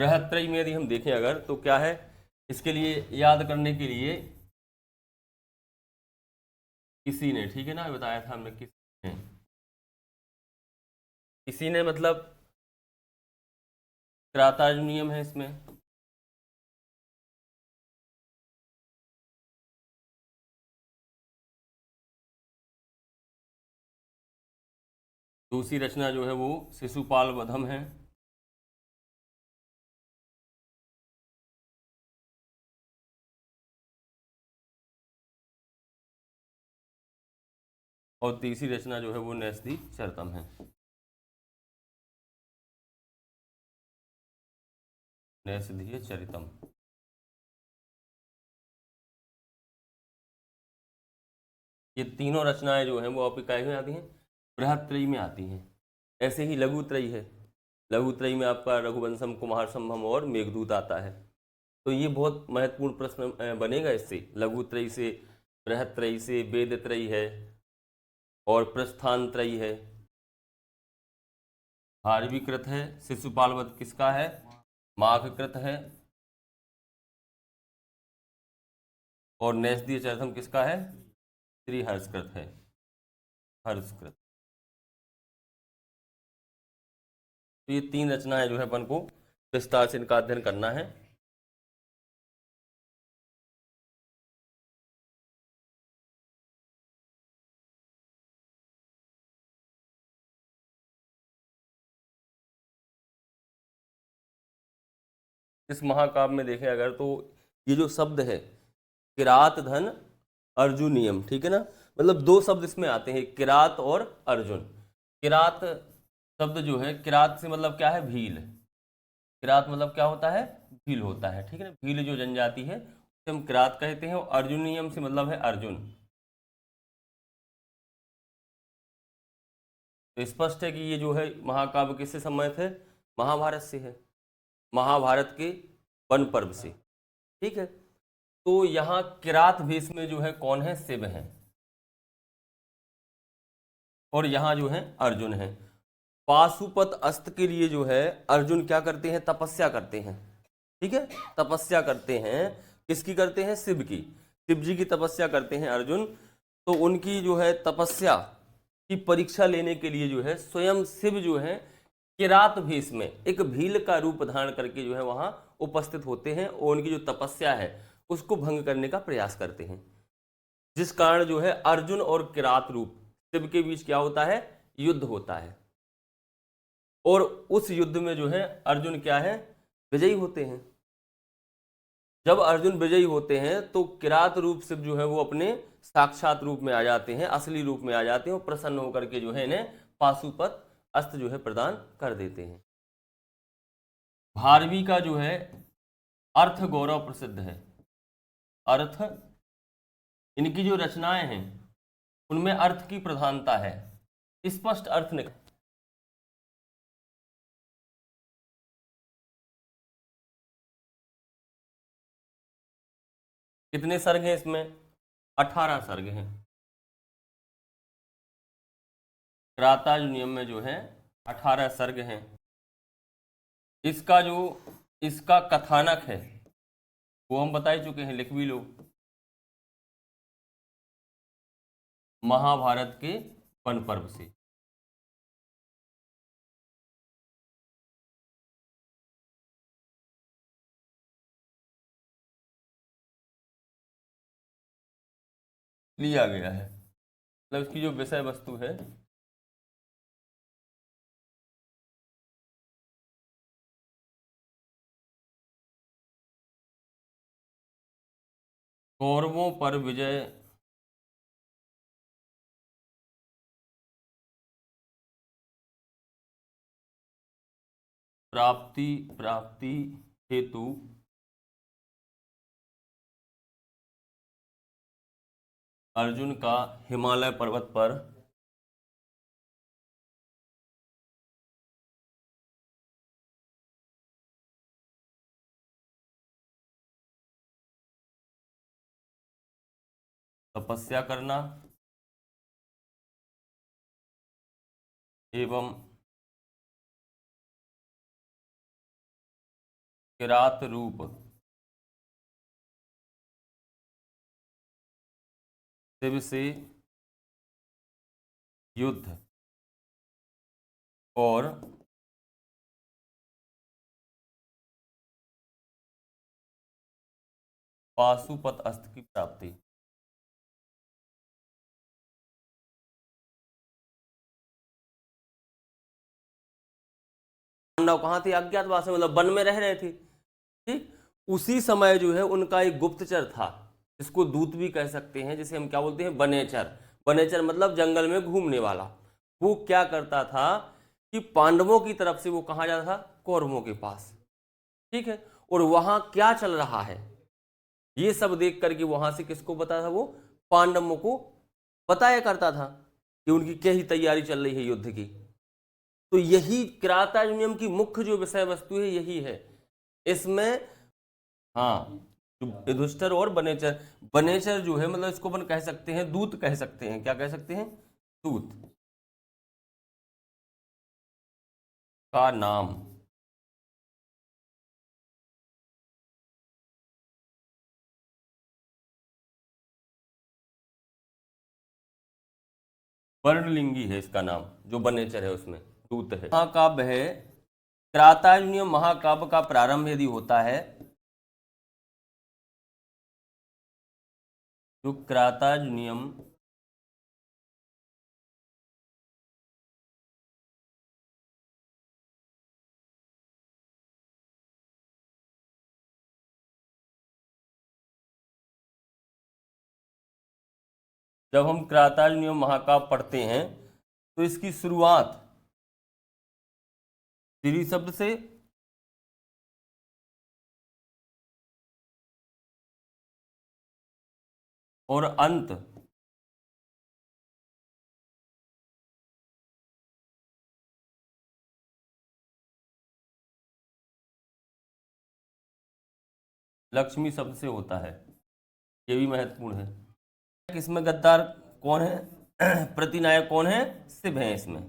बृहत्त्रयी में यदि हम देखें अगर, तो क्या है, इसके लिए याद करने के लिए किसी ने, ठीक है ना, बताया था हमने, किसी ने मतलब त्राता जो नियम है इसमें, दूसरी रचना जो है वो शिशुपाल वधम है। और तीसरी रचना जो है वो नैषधि चरितम है। नैषधीय चरितम, ये तीनों रचनाएं जो हैं वो आपकी काय में आती हैं, बृहत्त्रयी में आती हैं। ऐसे ही लघुत्रयी है, लघुत्रयी में आपका रघुवंशम, कुमार संभव और मेघदूत आता है। तो ये बहुत महत्वपूर्ण प्रश्न बनेगा इससे, लघुत्रयी से, बृहत्त्रयी से, वेदत्रयी है और प्रस्थानत्रयी है। भारवीकृत है, शिशुपाल वध किसका है, माघकृत है। और नैषधीय चरितम किसका है, श्री हर्षकृत है, हर्षकृत। तो ये तीन रचनाएं जो है अपन को विस्तार से इनका अध्ययन करना है। इस महाकाव्य में देखें अगर, तो ये जो शब्द है किरात धन अर्जुनियम, ठीक है ना, मतलब दो शब्द इसमें आते हैं, किरात और अर्जुन। किरात शब्द जो है, किरात से मतलब क्या है, भील। किरात मतलब क्या होता है, भील होता है, ठीक है ना, भील जो जनजाति है उसे हम किरात कहते हैं। और अर्जुनियम से मतलब है अर्जुन। तो स्पष्ट है कि ये जो है महाकाव्य किससे संबंधित है, महाभारत से है, महाभारत के वन पर्व से, ठीक है। तो यहाँ किरात भेष में जो है कौन है, शिव है, और यहाँ जो है अर्जुन है। पाशुपत अस्त्र के लिए जो है अर्जुन क्या करते हैं, तपस्या करते हैं, ठीक है, तपस्या करते हैं। किसकी करते हैं, शिव की, शिव जी की तपस्या करते हैं अर्जुन। तो उनकी जो है तपस्या की परीक्षा लेने के लिए जो है स्वयं शिव जो है किरात भेष में एक भील का रूप धारण करके जो है वहां उपस्थित होते हैं, और उनकी जो तपस्या है उसको भंग करने का प्रयास करते हैं। जिस कारण जो है अर्जुन और किरात रूप शिव के बीच क्या होता है, युद्ध होता है। और उस युद्ध में जो है अर्जुन क्या है, विजयी होते हैं। जब अर्जुन विजयी होते हैं तो किरात रूप शिव जो है वो अपने साक्षात रूप में आ जाते हैं, असली रूप में आ जाते हैं, और प्रसन्न होकर के जो है इन्हें पाशुपत अस्त्र जो है प्रदान कर देते हैं। भारवी का जो है अर्थ गौरव प्रसिद्ध है। अर्थ, इनकी जो रचनाएं हैं उनमें अर्थ की प्रधानता है, स्पष्ट अर्थ निकल। कितने सर्ग हैं इसमें, 18 सर्ग हैं। त्रातायुनियम में जो है 18 सर्ग हैं। इसका जो, इसका कथानक है वो हम बता ही चुके हैं, लिख भी लो, महाभारत के वन पर्व से। लिया गया है, मतलब इसकी जो विषय वस्तु है, कौरवों पर विजय प्राप्ति प्राप्ति हेतु अर्जुन का हिमालय पर्वत पर तपस्या करना एवं किरात रूप शिव से युद्ध और पाशुपत अस्त्र की प्राप्ति। पांडव कहाँ थे? अज्ञातवास में, मतलब वन में रह रहे थे। ठीक, उसी समय जो है उनका एक गुप्तचर था, इसको दूत भी कह सकते हैं, जिसे हम क्या बोलते हैं, वनेचर। वनेचर मतलब जंगल में घूमने वाला। वो क्या करता था कि पांडवों की तरफ से वो कहाँ जाता था? कौरवों के पास। ठीक है, और वहां क्या चल रहा है ये सब देख करके वहां से किसको बताया था? वो पांडवों को बताया करता था कि उनकी क्या ही तैयारी चल रही है युद्ध की। तो यही किरातार्जुनीयम की मुख्य जो विषय वस्तु है यही है इसमें। हाँ, युधिष्ठिर और वनेचर। वनेचर जो है मतलब इसको अपन कह सकते हैं दूत, कह सकते हैं। क्या कह सकते हैं? दूत का नाम। वर्णलिंगी है इसका नाम, जो वनेचर है उसमें दूत है। महाकाव्य है, किरातार्जुनीयम महाकाव्य का प्रारंभ यदि होता है, जो किरातार्जुनीयम जब हम किरातार्जुनीयम महाकाव्य पढ़ते हैं तो इसकी शुरुआत श्री शब्द से और अंत लक्ष्मी शब्द से होता है। ये भी महत्वपूर्ण है। इसमें गद्दार कौन है? प्रतिनायक कौन है? शिव है। इसमें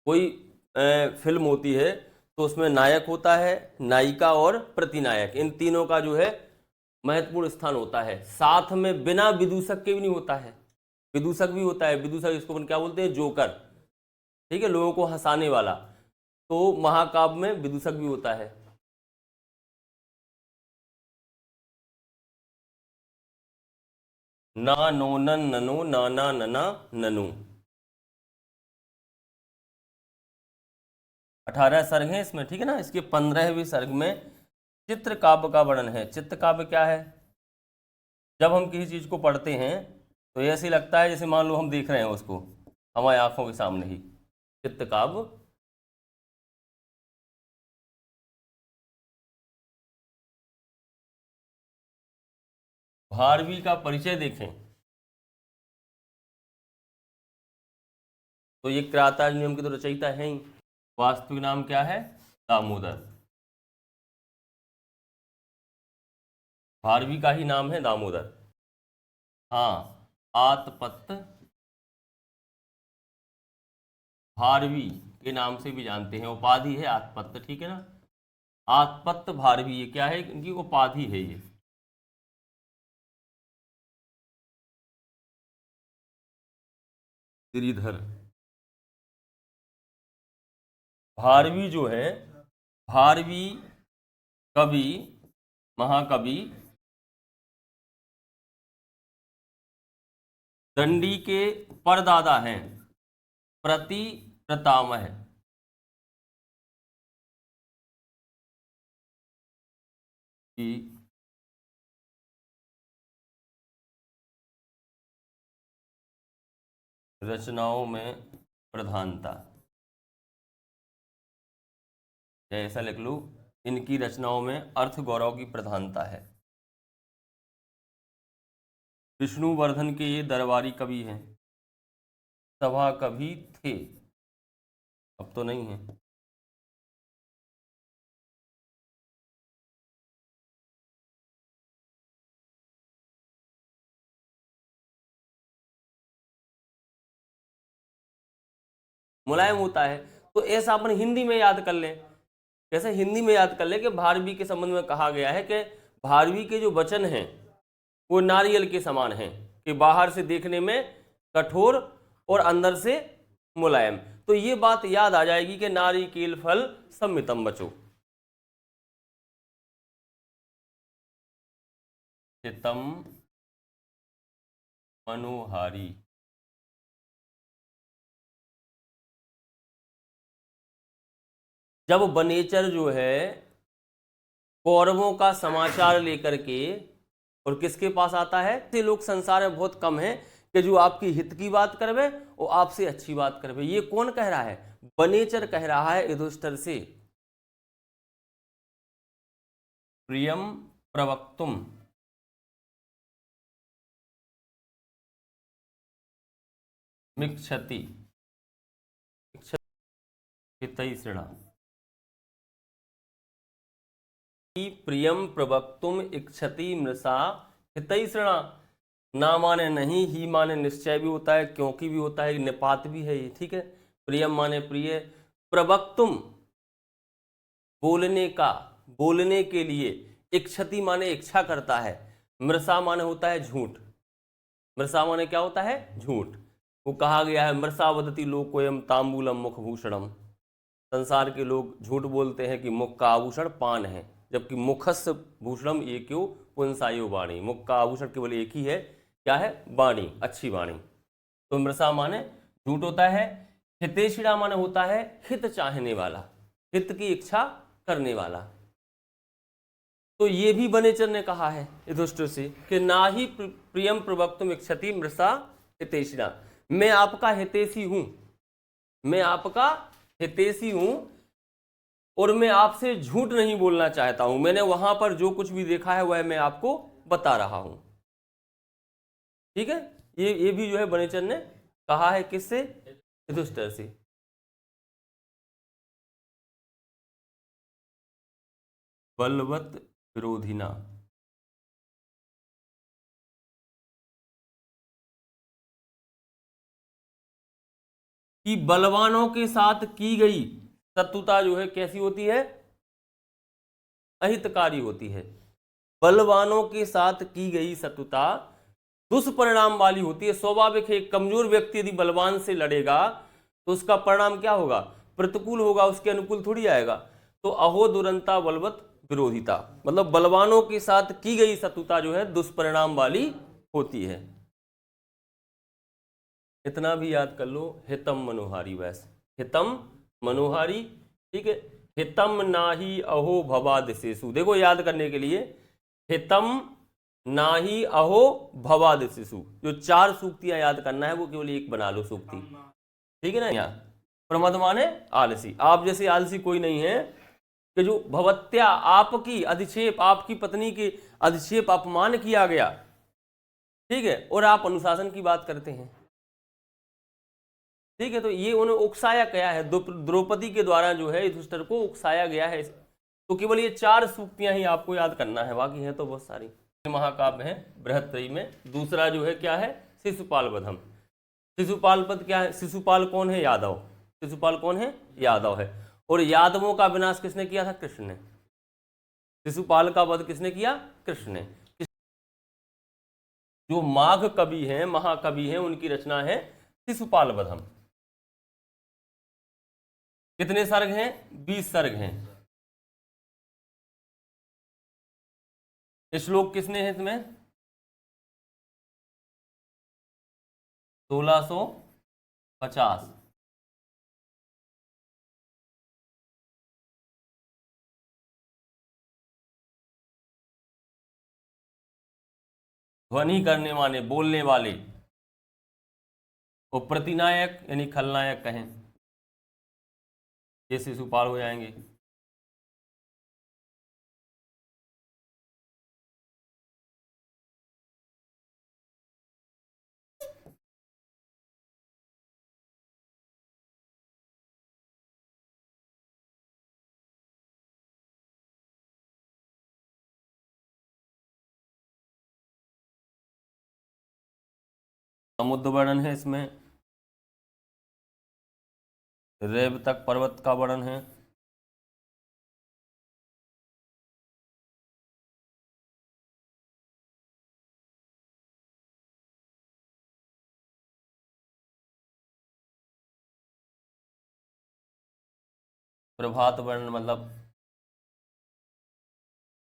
कोई फिल्म होती है तो उसमें नायक होता है, नायिका और प्रतिनायक, इन तीनों का जो है महत्वपूर्ण स्थान होता है। साथ में बिना विदूषक के भी नहीं होता है, विदूषक भी होता है। विदूषक इसको अपन क्या बोलते हैं? जोकर। ठीक है, लोगों को हंसाने वाला। तो महाकाव्य में विदूषक भी होता है। ना नो नन ननो नाना नना ननु। 18 सर्ग हैं इसमें। ठीक है ना, इसके 15वें सर्ग में चित्र काव्य का वर्णन है। चित्र काव्य क्या है? जब हम किसी चीज को पढ़ते हैं तो ऐसे ही लगता है जैसे मान लो हम देख रहे हैं उसको हमारी आंखों के सामने ही। चित्र काव्य। भारवी का परिचय देखें तो ये किरातार्जुनीयम की तो रचयिता है ही। वास्तविक नाम क्या है? दामोदर। भारवी का ही नाम है दामोदर। हाँ, आतपत भारवी के नाम से भी जानते हैं, उपाधि है आतपत। ठीक है ना, आतपत भारवी, ये क्या है? इनकी उपाधि है ये। श्रीधर। भारवी जो है, भारवी कवि, महाकवि, दंडी के परदादा हैं, प्रति प्रतामह। की रचनाओं में प्रधानता, या ऐसा लिख लो, इनकी रचनाओं में अर्थ गौरव की प्रधानता है। विष्णुवर्धन के ये दरबारी कवि हैं, सभा कवि थे, अब तो नहीं है। मुलायम होता है, तो ऐसा अपन हिंदी में याद कर लें। कैसे, हिंदी में याद कर ले कि भारवी के संबंध में कहा गया है कि भारवी के जो वचन हैं वो नारियल के समान हैं, कि बाहर से देखने में कठोर और अंदर से मुलायम। तो ये बात याद आ जाएगी कि नारिकेल फल सम्मितम बचो, हितम मनोहारी। जब वनेचर जो है कौरवों का समाचार लेकर के और किसके पास आता है, ऐसे लोग संसार में बहुत कम हैं कि जो आपकी हित की बात करवे और आपसे अच्छी बात करवे। ये कौन कह रहा है, वनेचर कह रहा है युधिष्ठिर से। प्रियम प्रवक्तुम मिक्षति हितैषिणा। प्रियम प्रवक्तुम इच्छति मृषा हितैषिणा। ना माने नहीं, ही माने निश्चय भी होता है, क्योंकि भी होता है, निपात भी है ये, ठीक है। प्रियम माने प्रिय, प्रवक्तुम बोलने का, बोलने के लिए, इच्छति माने इच्छा करता है, मृषा माने होता है झूठ। मृषा माने क्या होता है, झूठ। वो कहा गया है मृषा वदति लोकोयम तांबूलम मुखभूषणम। संसार के लोग झूठ बोलते हैं कि मुख का आभूषण पान है, जबकि मुखस्य भूषणम एक्यो पुंसायो वाणी। मुख का आभूषण केवल एक ही है, क्या है, वाणी, अच्छी वाणी। तो मृषा माने झूठ होता है। हितैषिणा माने होता है हित चाहने वाला, हित की इच्छा करने वाला। तो ये भी वनेचर ने कहा है युधिष्ठिर से कि ना ही प्रियम प्रवक्तुम इच्छति मृषा हितैषिणा। मैं आपका हितैषी हूं, मैं आपका हितैषी हूं और मैं आपसे झूठ नहीं बोलना चाहता हूं। मैंने वहां पर जो कुछ भी देखा है वह मैं आपको बता रहा हूं, ठीक है। ये भी जो है वनेचर ने कहा है, किससे, युधिष्ठिर से। बलवत विरोधिना। कि बलवानों के साथ की गई शत्रुता जो है कैसी होती है, अहितकारी होती है। बलवानों के साथ की गई शत्रुता दुष्परिणाम वाली होती है। स्वाभाविक है, एक कमजोर व्यक्ति यदि बलवान से लड़ेगा तो उसका परिणाम क्या होगा, प्रतिकूल होगा, उसके अनुकूल थोड़ी आएगा। तो अहो दुरंता बलवत विरोधिता, मतलब बलवानों के साथ की गई शत्रुता जो है दुष्परिणाम वाली होती है। इतना भी याद कर लो, हितम मनोहारी। वैसे हितम मनोहारी, ठीक है। हितम नाही अहो भवादिशेषु, देखो याद करने के लिए, हितम नाही अहो भवादिशेषु, जो 4 सूक्तियां याद करना है वो केवल एक बना लो सूक्ति, ठीक है ना। यहाँ प्रमद माने आलसी, आप जैसे आलसी कोई नहीं है कि जो भवत्या, आपकी अधिक्षेप, आपकी पत्नी के अधिक्षेप अपमान किया गया, ठीक है, और आप अनुशासन की बात करते हैं, ठीक है। तो ये उन्हें उकसाया गया है, द्रौपदी के द्वारा जो है युधिष्ठिर को उकसाया गया है। तो केवल ये 4 सूक्तियां ही आपको याद करना है, बाकी है तो बहुत सारी। महाकाव्य है बृहत्त्रयी में। दूसरा जो है क्या है, शिशुपाल वधम। शिशुपाल पद क्या है, शिशुपाल कौन है, यादव। शिशुपाल कौन है, यादव है। और यादवों का विनाश किसने किया था, कृष्ण ने। शिशुपाल का वध किसने किया, कृष्ण ने। जो माघ कवि हैं, महाकवि हैं, उनकी रचना है शिशुपाल वधम। कितने सर्ग हैं, 20 सर्ग हैं। श्लोक किसने हैं इसमें, 1650। ध्वनि करने वाले, बोलने वाले, और प्रतिनायक यानी खलनायक कहें, ये शिशुपाल हो जाएंगे। समुद्र वर्णन है इसमें, रेव तक पर्वत का वर्णन है, प्रभात वर्ण मतलब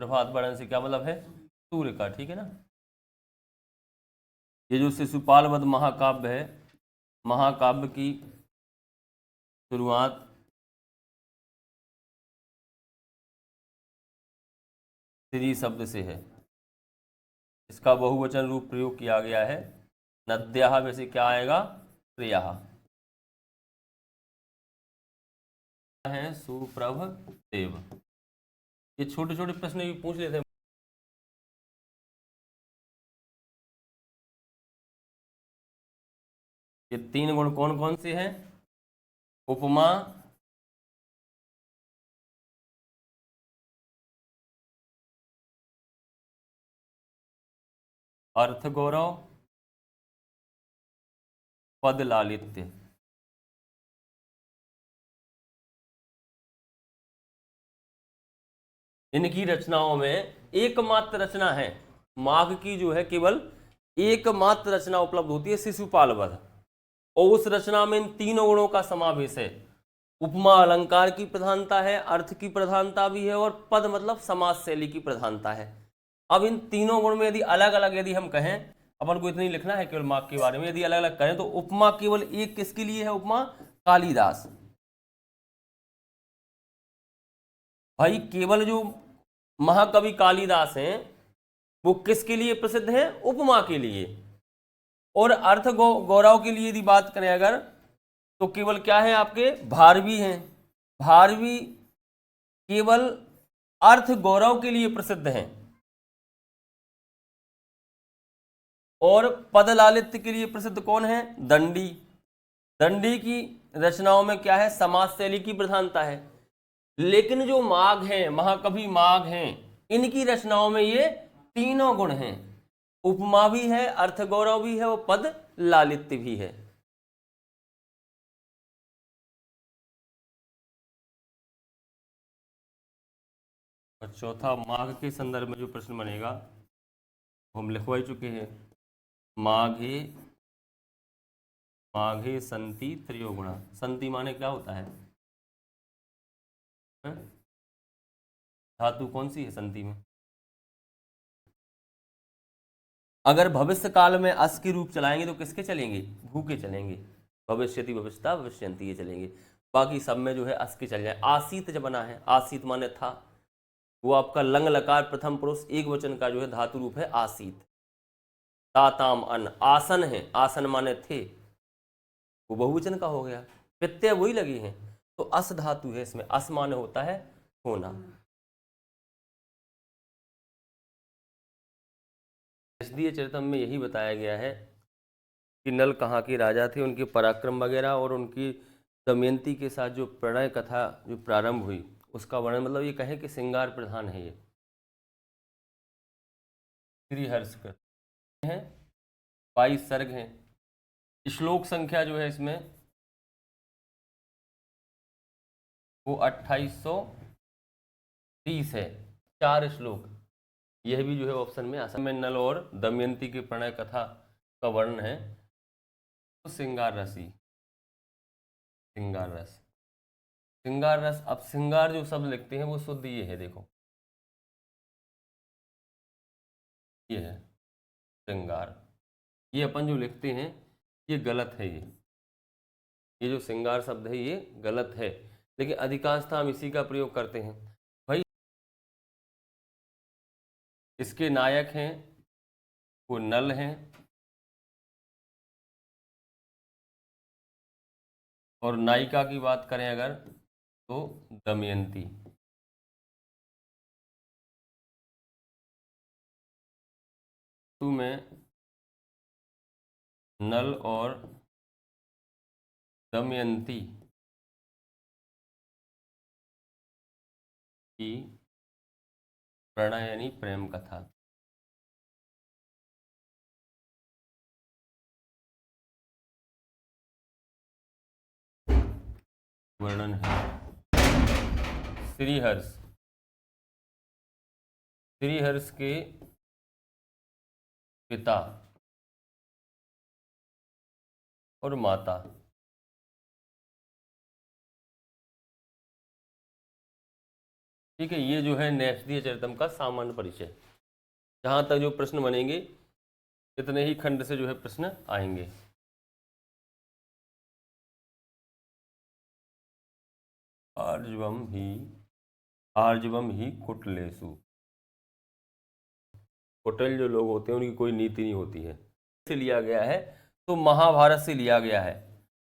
प्रभात वर्ण से क्या मतलब है? सूर्य का, ठीक है ना। ये जो शिशुपाल वध महाकाव्य है, महाकाव्य की शुरुआत श्री शब्द से है। इसका बहुवचन रूप प्रयोग किया गया है। नद्याः में से क्या आएगा? प्रियाः है सुप्रभ देव। ये छोटे छोटे प्रश्न भी पूछ लेते हैं। ये 3 गुण कौन कौन से हैं? उपमा, अर्थ गौरव, पद लालित्य। इनकी रचनाओं में एकमात्र रचना है, माघ की जो है केवल एकमात्र रचना उपलब्ध होती है, शिशुपाल वध। और उस रचना में इन 3 गुणों का समावेश है। उपमा अलंकार की प्रधानता है, अर्थ की प्रधानता भी है, और पद मतलब समाज शैली की प्रधानता है। अब इन 3 गुण में यदि अलग अलग यदि हम कहें, अपन को इतनी लिखना है केवल माघ के बारे में, यदि अलग अलग कहें तो उपमा केवल एक किसके लिए है? उपमा कालिदास। भाई केवल जो महाकवि कालिदास हैं वो किसके लिए प्रसिद्ध हैं? उपमा के लिए। और अर्थ गौरव के लिए यदि बात करें अगर, तो केवल क्या है आपके? भारवी हैं। भारवी केवल अर्थ गौरव के लिए प्रसिद्ध हैं। और पद लालित्य के लिए प्रसिद्ध कौन है? दंडी। दंडी की रचनाओं में क्या है? समाज शैली की प्रधानता है। लेकिन जो माघ हैं, महाकवि माघ हैं, इनकी रचनाओं में ये 3 गुण हैं। उपमा भी है, अर्थ गौरव भी है, और पद लालित्य भी है। और चौथा माघ के संदर्भ में जो प्रश्न बनेगा वो हम लिखवा ही चुके हैं। माघे माघे संति त्रयोगुणा। संति माने क्या होता है? हैं? धातु कौन सी है संति में? अगर भविष्य काल में अस के रूप चलाएंगे तो किसके चलेंगे? भू के चलेंगे। भविष्यति, भविष्यता, भविष्यन्ति ये चलेंगे। बाकी सब में जो है अस के चल जाए। आसीत जब बना है, आसीत माने था, वो आपका लंग लकार प्रथम पुरुष एक वचन का जो है धातु रूप है आसीत। ताताम अन, आसन है, आसन माने थे, वो बहुवचन का हो गया। प्रत्यय वही लगी हैं, तो अस धातु है इसमें। अस माने होता है होना। इसलिए चरितम में यही बताया गया है कि नल कहाँ के राजा थे, उनके पराक्रम वगैरह, और उनकी दमयंती के साथ जो प्रणय कथा जो प्रारंभ हुई उसका वर्णन, मतलब ये कहें कि श्रृंगार प्रधान है। ये श्रीहर्ष हैं, 22 सर्ग हैं। श्लोक संख्या जो है इसमें वो 2830 है, 4 श्लोक। यह भी जो है ऑप्शन में आसान में नल और दमयंती की प्रणय कथा का वर्णन है। तो श्रृंगार रसी, श्रृंगार रस, श्रृंगार रस। अब श्रृंगार जो शब्द लिखते हैं वो शुद्ध ये है, देखो ये है श्रृंगार। ये अपन जो लिखते हैं ये गलत है। ये जो श्रृंगार शब्द है ये गलत है, लेकिन अधिकांशतः हम इसी का प्रयोग करते हैं। भाई इसके नायक हैं वो नल हैं, और नायिका की बात करें अगर तो दमयंती। तो में नल और दमयंती की प्रणय यानी प्रेम कथा। वर्णन है। श्रीहर्ष, श्रीहर्ष के पिता और माता ठीक है, ये जो है नेस्त्रीय चरितम का सामान्य परिचय। जहाँ तक जो प्रश्न बनेंगे इतने ही खंड से जो है प्रश्न आएंगे। आर्जवम ही कुटलेषु। कुटिल जो लोग होते हैं उनकी कोई नीति नहीं होती है। से लिया गया है तो महाभारत से लिया गया है।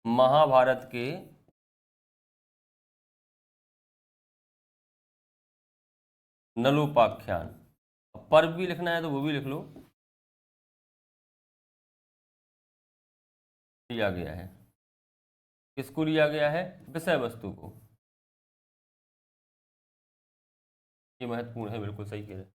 महाभारत के नलोपाख्यान, पर्व भी लिखना है तो वो भी लिख लो, लिया गया है। किसको लिया गया है? विषय वस्तु को। ये महत्वपूर्ण है, बिल्कुल सही कह रहे हैं।